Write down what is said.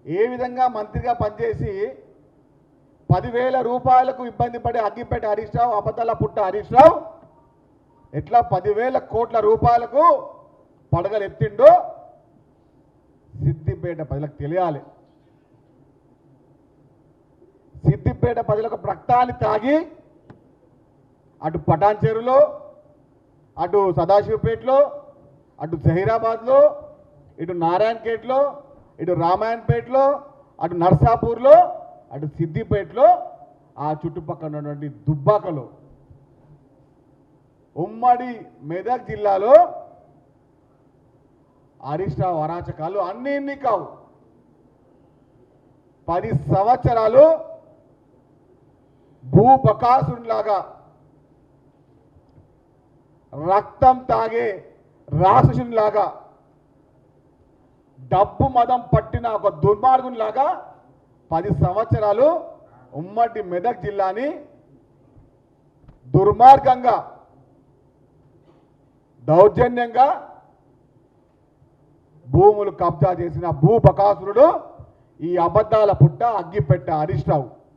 ఏ విధంగా మంత్రిగా పనిచేసి 10,000 రూపాయలకు ఇబ్బంది పడే అగ్గిపేట హరీష్ రావు, అబద్ధాల పుట్ట హరీష్ రావు ఎట్లా 10,000 కోట్ల రూపాయలకు పడగలు ఎత్తిండో సిద్దిపేట ప్రజలకు తెలియాలి. సిద్దిపేట ప్రజలకు రక్తాన్ని తాగి అటు పటాన్ చెరువులో, అటు సదాశివపేటలో, అటు జహీరాబాద్లో, ఇటు నారాయణఖేట్లో, ఇటు రామాయణపేటలో, అటు నర్సాపూర్లో, అటు సిద్దిపేటలో, ఆ చుట్టుపక్కల ఉన్నటువంటి దుబ్బాకలో, ఉమ్మడి మెదక్ జిల్లాలో హరీష్ రావు అరాచకాలు అన్నీ కావు. 10 సంవత్సరాలు భూబకాసురులాగా రక్తం తాగే రాక్షసునిలాగా డబ్బు మదం పట్టిన ఒక దుర్మార్గునిలాగా 10 సంవత్సరాలు ఉమ్మడి మెదక్ జిల్లాని దుర్మార్గంగా దౌర్జన్యంగా భూములు కబ్జా చేసిన భూబకాసురుడు ఈ అబద్ధాల పుట్ట అగ్గిపెట్ట హరీష్ రావు.